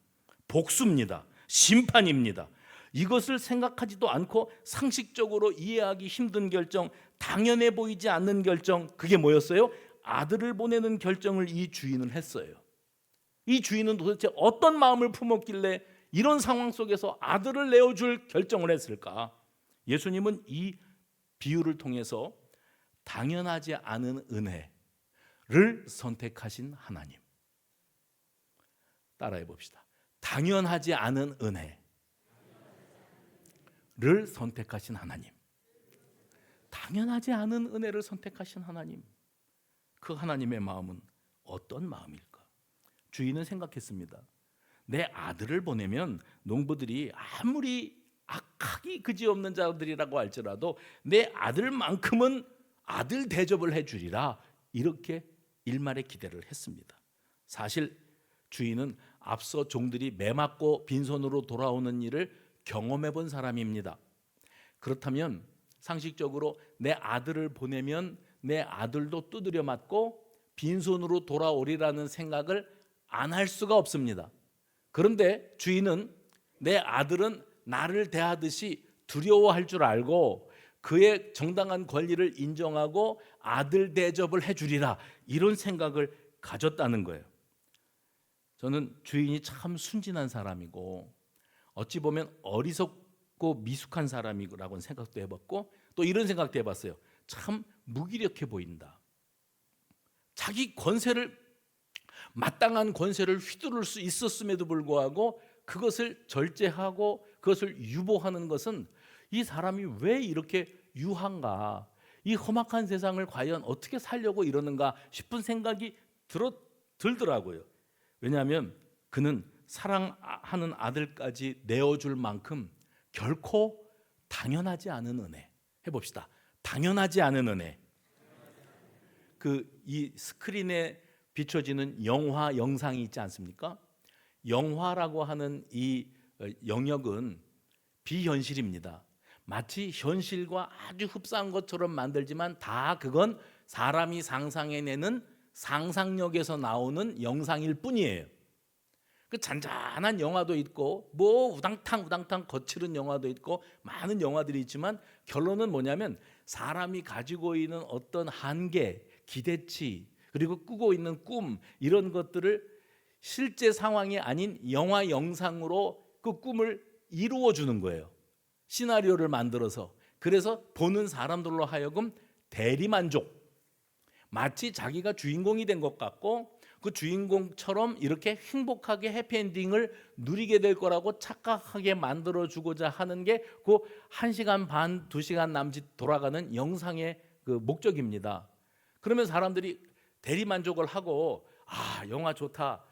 복수입니다. 심판입니다. 이것을 생각하지도 않고 상식적으로 이해하기 힘든 결정, 당연해 보이지 않는 결정, 그게 뭐였어요? 아들을 보내는 결정을 이 주인은 했어요. 이 주인은 도대체 어떤 마음을 품었길래 이런 상황 속에서 아들을 내어줄 결정을 했을까? 예수님은 이 비유를 통해서 당연하지 않은 은혜를 선택하신 하나님. 따라해 봅시다. 당연하지 않은 은혜를 선택하신 하나님. 당연하지 않은 은혜를 선택하신 하나님. 그 하나님의 마음은 어떤 마음일까? 주인은 생각했습니다. 내 아들을 보내면 농부들이 아무리 악하기 그지없는 자들이라고 할지라도 내 아들만큼은 아들 대접을 해주리라, 이렇게 일말의 기대를 했습니다. 사실 주인은 앞서 종들이 매 맞고 빈손으로 돌아오는 일을 경험해 본 사람입니다. 그렇다면 상식적으로 내 아들을 보내면 내 아들도 두드려 맞고 빈손으로 돌아오리라는 생각을 안 할 수가 없습니다. 그런데 주인은 내 아들은 나를 대하듯이 두려워할 줄 알고 그의 정당한 권리를 인정하고 아들 대접을 해주리라, 이런 생각을 가졌다는 거예요. 저는 주인이 참 순진한 사람이고 어찌 보면 어리석고 미숙한 사람이라고는 생각도 해봤고, 또 이런 생각도 해봤어요. 참 무기력해 보인다. 자기 권세를, 마땅한 권세를 휘두를 수 있었음에도 불구하고 그것을 절제하고 그것을 유보하는 것은, 이 사람이 왜 이렇게 유한가, 이 험악한 세상을 과연 어떻게 살려고 이러는가 싶은 생각이 들더라고요. 왜냐하면 그는 사랑하는 아들까지 내어줄 만큼 결코 당연하지 않은 은혜. 해봅시다. 당연하지 않은 은혜. 이 스크린에 비춰지는 영화 영상이 있지 않습니까? 영화라고 하는 이 영역은 비현실입니다. 마치 현실과 아주 흡사한 것처럼 만들지만 다 그건 사람이 상상해내는 상상력에서 나오는 영상일 뿐이에요. 그 잔잔한 영화도 있고 뭐 우당탕 거칠은 영화도 있고 많은 영화들이 있지만 결론은 뭐냐면 사람이 가지고 있는 어떤 한계, 기대치, 그리고 꾸고 있는 꿈, 이런 것들을 실제 상황이 아닌 영화 영상으로 그 꿈을 이루어 주는 거예요. 시나리오를 만들어서. 그래서 보는 사람들로 하여금 대리만족, 마치 자기가 주인공이 된 것 같고 그 주인공처럼 이렇게 행복하게 해피엔딩을 누리게 될 거라고 착각하게 만들어주고자 하는 게 그 1시간 반, 2시간 남짓 돌아가는 영상의 그 목적입니다. 그러면 사람들이 대리만족을 하고 영화 좋다,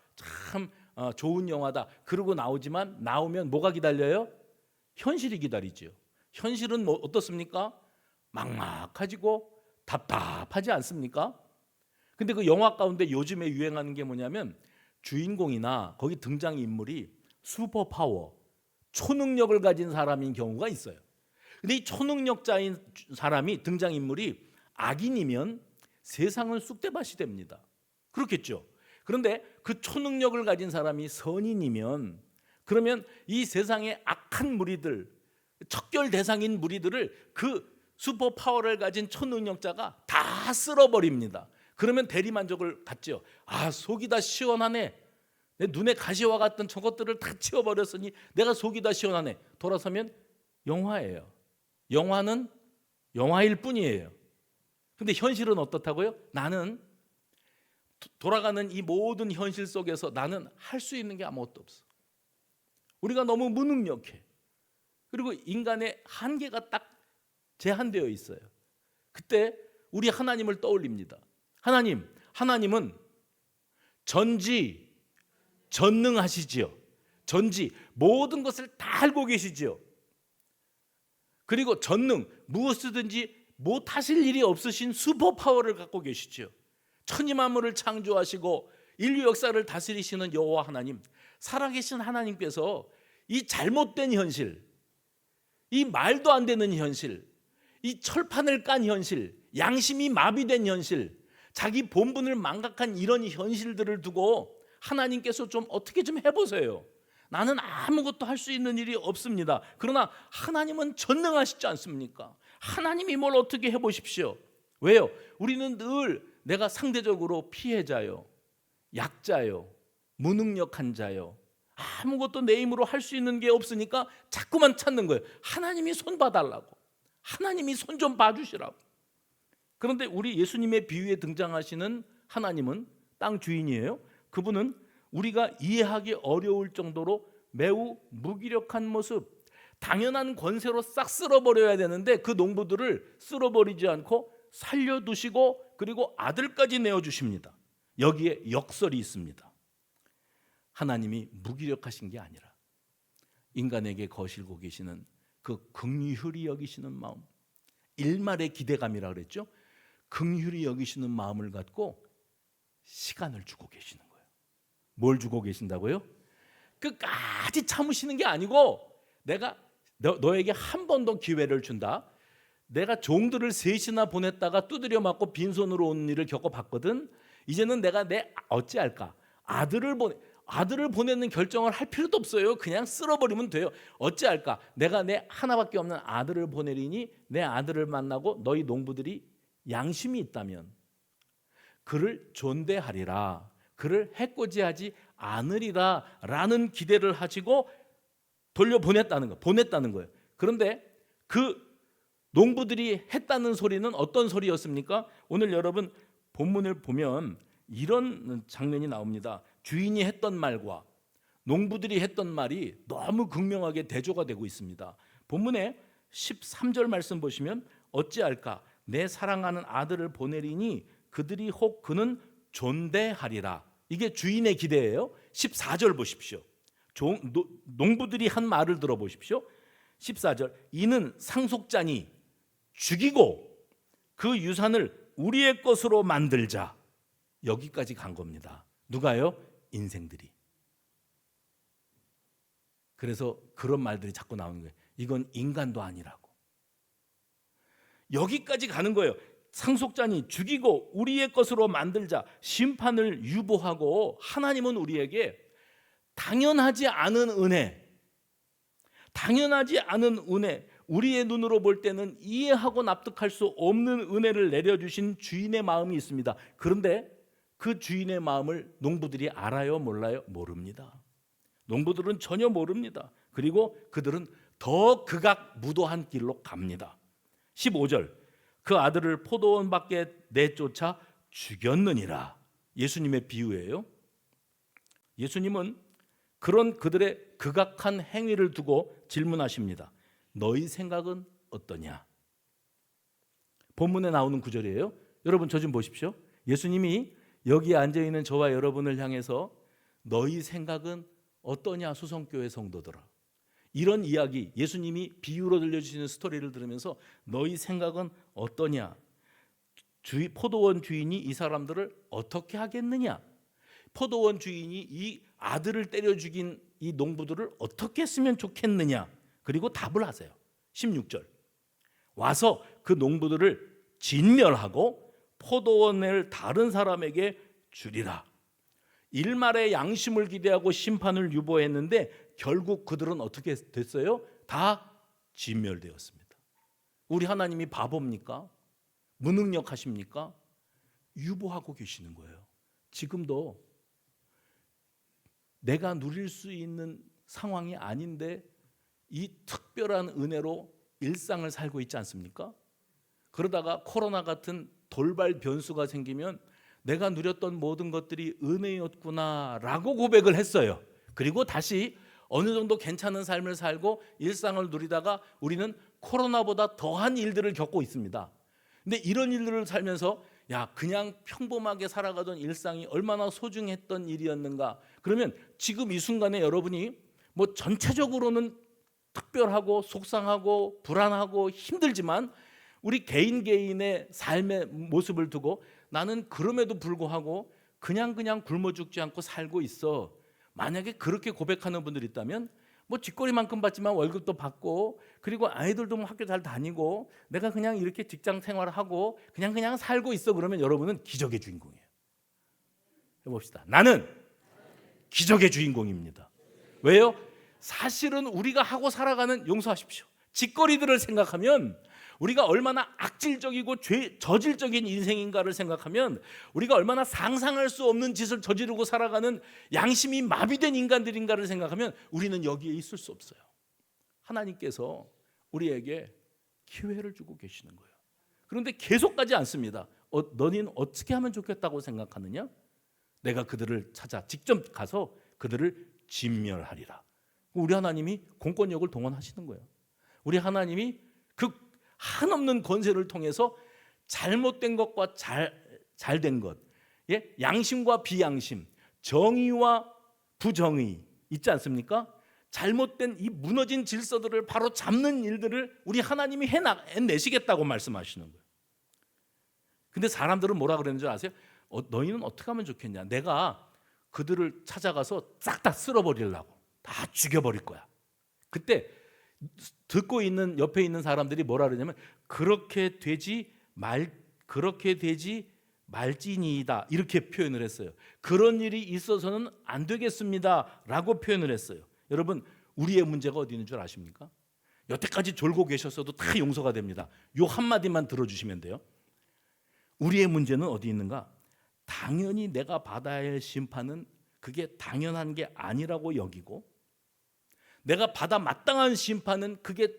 참 좋은 영화다 그러고 나오지만 나오면 뭐가 기다려요? 현실이 기다리죠. 현실은 뭐 어떻습니까? 막막하지고 답답하지 않습니까? 근데 그 영화 가운데 요즘에 유행하는 게 뭐냐면 주인공이나 거기 등장인물이 슈퍼파워, 초능력을 가진 사람인 경우가 있어요. 근데 이 초능력자인 사람이, 등장인물이 악인이면 세상은 쑥대밭이 됩니다. 그렇겠죠. 그런데 그 초능력을 가진 사람이 선인이면 그러면 이 세상의 악한 무리들, 척결 대상인 무리들을 그 슈퍼파워를 가진 초능력자가 다 쓸어버립니다. 그러면 대리만족을 갖죠. 속이 다 시원하네. 내 눈에 가시와 같던 저것들을 다 치워버렸으니 내가 속이 다 시원하네. 돌아서면 영화예요. 영화는 영화일 뿐이에요. 근데 현실은 어떻다고요? 나는 돌아가는 이 모든 현실 속에서 나는 할 수 있는 게 아무것도 없어. 우리가 너무 무능력해. 그리고 인간의 한계가 딱 제한되어 있어요. 그때 우리 하나님을 떠올립니다. 하나님은 전능하시지요. 모든 것을 다 알고 계시지요. 그리고 무엇이든지 못하실 일이 없으신 슈퍼파워를 갖고 계시지요. 천지만물을 창조하시고 인류 역사를 다스리시는 여호와 하나님, 살아계신 하나님께서 이 잘못된 현실, 이 말도 안 되는 현실, 이 철판을 깐 현실, 양심이 마비된 현실, 자기 본분을 망각한 이런 현실들을 두고 하나님께서 좀 어떻게 좀 해보세요. 나는 아무것도 할 수 있는 일이 없습니다. 그러나 하나님은 전능하시지 않습니까? 하나님이 뭘 어떻게 해보십시오. 왜요? 우리는 늘 내가 상대적으로 피해자요, 약자요, 무능력한 자요, 아무것도 내 힘으로 할 수 있는 게 없으니까 자꾸만 찾는 거예요. 하나님이 손 봐달라고, 하나님이 손 좀 봐주시라고. 그런데 우리 예수님의 비유에 등장하시는 하나님은 땅 주인이에요. 그분은 우리가 이해하기 어려울 정도로 매우 무기력한 모습, 당연한 권세로 싹 쓸어버려야 되는데 그 농부들을 쓸어버리지 않고 살려두시고 그리고 아들까지 내어주십니다. 여기에 역설이 있습니다. 하나님이 무기력하신 게 아니라 인간에게 거실고 계시는 그 긍휼히 여기시는 마음, 일말의 기대감이라 그랬죠. 긍휼히 여기시는 마음을 갖고 시간을 주고 계시는 거예요. 뭘 주고 계신다고요? 끝까지 참으시는 게 아니고 내가 너에게 한 번 더 기회를 준다. 내가 종들을 셋이나 보냈다가 두드려 맞고 빈손으로 오는 일을 겪어봤거든. 이제는 내가 어찌할까? 아들을 보내는 결정을 할 필요도 없어요. 그냥 쓸어버리면 돼요. 어찌할까? 내가 내 하나밖에 없는 아들을 보내리니 내 아들을 만나고 너희 농부들이 양심이 있다면 그를 존대하리라, 그를 해코지하지 않으리라 라는 기대를 하시고 보냈다는 거예요. 그런데 그 농부들이 했다는 소리는 어떤 소리였습니까? 오늘 여러분 본문을 보면 이런 장면이 나옵니다. 주인이 했던 말과 농부들이 했던 말이 너무 극명하게 대조가 되고 있습니다. 본문에 13절 말씀 보시면 어찌할까? 내 사랑하는 아들을 보내리니 그들이 혹 그는 존대하리라. 이게 주인의 기대예요. 14절 보십시오. 농부들이 한 말을 들어보십시오. 14절 이는 상속자니 죽이고 그 유산을 우리의 것으로 만들자. 여기까지 간 겁니다. 누가요? 인생들이. 그래서 그런 말들이 자꾸 나오는 거예요. 이건 인간도 아니라고. 여기까지 가는 거예요. 상속자니 죽이고 우리의 것으로 만들자. 심판을 유보하고 하나님은 우리에게 당연하지 않은 은혜, 우리의 눈으로 볼 때는 이해하고 납득할 수 없는 은혜를 내려주신 주인의 마음이 있습니다. 그런데 그 주인의 마음을 농부들이 알아요? 몰라요? 모릅니다. 농부들은 전혀 모릅니다. 그리고 그들은 더 극악무도한 길로 갑니다. 15절 그 아들을 포도원 밖에 내쫓아 죽였느니라. 예수님의 비유예요. 예수님은 그런 그들의 극악한 행위를 두고 질문하십니다. 너희 생각은 어떠냐? 본문에 나오는 구절이에요. 여러분 저 좀 보십시오. 예수님이 여기 앉아있는 저와 여러분을 향해서 너희 생각은 어떠냐 수성교회 성도들아. 이런 이야기, 예수님이 비유로 들려주시는 스토리를 들으면서 너희 생각은 어떠냐? 포도원 주인이 이 사람들을 어떻게 하겠느냐? 포도원 주인이 이 아들을 때려 죽인 이 농부들을 어떻게 했으면 좋겠느냐? 그리고 답을 하세요. 16절 와서 그 농부들을 진멸하고 포도원을 다른 사람에게 주리라. 일말의 양심을 기대하고 심판을 유보했는데 결국 그들은 어떻게 됐어요? 다 진멸되었습니다. 우리 하나님이 바보입니까? 무능력하십니까? 유보하고 계시는 거예요. 지금도 내가 누릴 수 있는 상황이 아닌데 이 특별한 은혜로 일상을 살고 있지 않습니까? 그러다가 코로나 같은 돌발 변수가 생기면 내가 누렸던 모든 것들이 은혜였구나라고 고백을 했어요. 그리고 다시 어느 정도 괜찮은 삶을 살고 일상을 누리다가 우리는 코로나보다 더한 일들을 겪고 있습니다. 근데 이런 일들을 살면서 야 그냥 평범하게 살아가던 일상이 얼마나 소중했던 일이었는가. 그러면 지금 이 순간에 여러분이 뭐 전체적으로는 특별하고 속상하고 불안하고 힘들지만 우리 개인의 삶의 모습을 두고 나는 그럼에도 불구하고 그냥 굶어 죽지 않고 살고 있어. 만약에 그렇게 고백하는 분들이 있다면 뭐 뒷거리만큼 받지만 월급도 받고 그리고 아이들도 학교 잘 다니고 내가 그냥 이렇게 직장 생활을 하고 그냥 살고 있어. 그러면 여러분은 기적의 주인공이에요. 해봅시다. 나는 기적의 주인공입니다. 왜요? 사실은 우리가 하고 살아가는, 용서하십시오, 짓거리들을 생각하면, 우리가 얼마나 악질적이고 저질적인 인생인가를 생각하면, 우리가 얼마나 상상할 수 없는 짓을 저지르고 살아가는 양심이 마비된 인간들인가를 생각하면 우리는 여기에 있을 수 없어요. 하나님께서 우리에게 기회를 주고 계시는 거예요. 그런데 계속 가지 않습니다. 너희는 어떻게 하면 좋겠다고 생각하느냐? 내가 그들을 찾아 직접 가서 그들을 진멸하리라. 우리 하나님이 공권력을 동원하시는 거예요. 우리 하나님이 그 한없는 권세를 통해서 잘못된 것과 잘된 것, 양심과 비양심, 정의와 부정의 있지 않습니까? 잘못된 이 무너진 질서들을 바로 잡는 일들을 우리 하나님이 해내시겠다고 말씀하시는 거예요. 근데 사람들은 뭐라 그러는 줄 아세요? 너희는 어떻게 하면 좋겠냐? 내가 그들을 찾아가서 싹 다 쓸어버리려고, 다 죽여버릴 거야. 그때 듣고 있는 옆에 있는 사람들이 뭐라 그러냐면 그렇게 되지 말지니이다, 이렇게 표현을 했어요. 그런 일이 있어서는 안 되겠습니다라고 표현을 했어요. 여러분, 우리의 문제가 어디 있는 줄 아십니까? 여태까지 졸고 계셨어도 다 용서가 됩니다. 요 한마디만 들어주시면 돼요. 우리의 문제는 어디 있는가? 당연히 내가 받아야 할 심판은 그게 당연한 게 아니라고 여기고, 내가 받아 마땅한 심판은 그게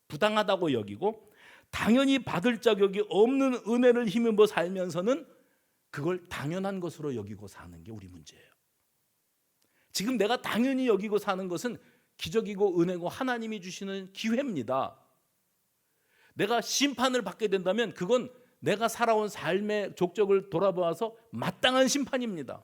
부당하다고 여기고, 당연히 받을 자격이 없는 은혜를 힘입어 살면서는 그걸 당연한 것으로 여기고 사는 게 우리 문제예요. 지금 내가 당연히 여기고 사는 것은 기적이고 은혜고 하나님이 주시는 기회입니다. 내가 심판을 받게 된다면 그건 내가 살아온 삶의 족적을 돌아보아서 마땅한 심판입니다.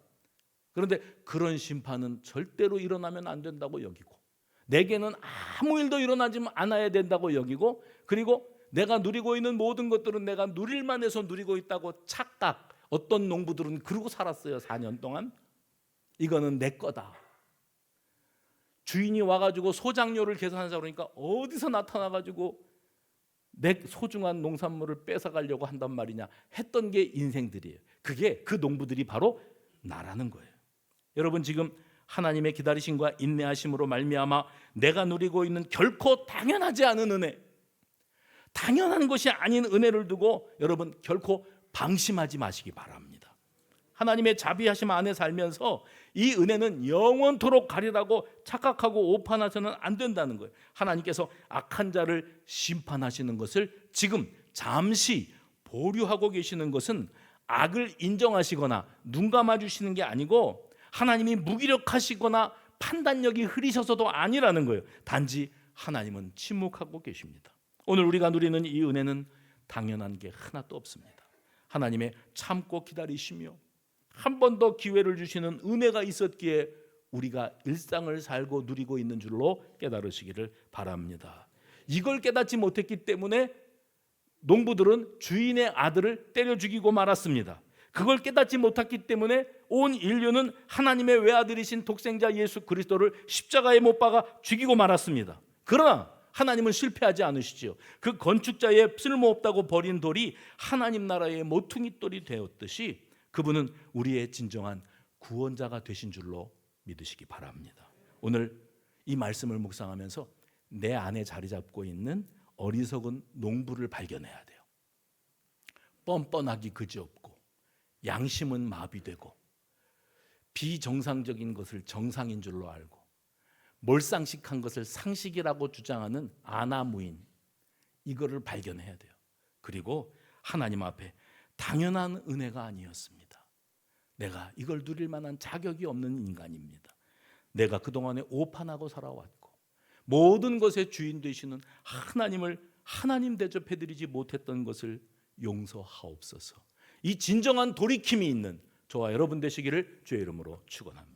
그런데 그런 심판은 절대로 일어나면 안 된다고 여기고, 내게는 아무 일도 일어나지 않아야 된다고 여기고, 그리고 내가 누리고 있는 모든 것들은 내가 누릴만 해서 누리고 있다고 착각. 어떤 농부들은 그러고 살았어요. 4년 동안. 이거는 내 거다. 주인이 와가지고 소장료를 계산하자 그러니까 어디서 나타나가지고 내 소중한 농산물을 뺏어가려고 한단 말이냐 했던 게 인생들이에요. 그게 그 농부들이 바로 나라는 거예요. 여러분, 지금 하나님의 기다리심과 인내하심으로 말미암아 내가 누리고 있는 결코 당연하지 않은 은혜, 당연한 것이 아닌 은혜를 두고 여러분 결코 방심하지 마시기 바랍니다. 하나님의 자비하심 안에 살면서 이 은혜는 영원토록 가리라고 착각하고 오판하서는 안 된다는 거예요. 하나님께서 악한 자를 심판하시는 것을 지금 잠시 보류하고 계시는 것은 악을 인정하시거나 눈 감아주시는 게 아니고 하나님이 무기력하시거나 판단력이 흐리셔서도 아니라는 거예요. 단지 하나님은 침묵하고 계십니다. 오늘 우리가 누리는 이 은혜는 당연한 게 하나도 없습니다. 하나님의 참고 기다리시며 한 번 더 기회를 주시는 은혜가 있었기에 우리가 일상을 살고 누리고 있는 줄로 깨달으시기를 바랍니다. 이걸 깨닫지 못했기 때문에 농부들은 주인의 아들을 때려 죽이고 말았습니다. 그걸 깨닫지 못했기 때문에 온 인류는 하나님의 외아들이신 독생자 예수 그리스도를 십자가에 못 박아 죽이고 말았습니다. 그러나 하나님은 실패하지 않으시지요. 그 건축자의 쓸모없다고 버린 돌이 하나님 나라의 모퉁이 돌이 되었듯이 그분은 우리의 진정한 구원자가 되신 줄로 믿으시기 바랍니다. 오늘 이 말씀을 묵상하면서 내 안에 자리 잡고 있는 어리석은 농부를 발견해야 돼요. 뻔뻔하기 그지없고 양심은 마비되고 비정상적인 것을 정상인 줄로 알고 몰상식한 것을 상식이라고 주장하는 아나무인, 이거를 발견해야 돼요. 그리고 하나님 앞에 당연한 은혜가 아니었습니다. 내가 이걸 누릴 만한 자격이 없는 인간입니다. 내가 그동안에 오판하고 살아왔고 모든 것의 주인 되시는 하나님을 하나님 대접해드리지 못했던 것을 용서하옵소서. 이 진정한 돌이킴이 있는 저와 여러분 되시기를 주의 이름으로 축원합니다.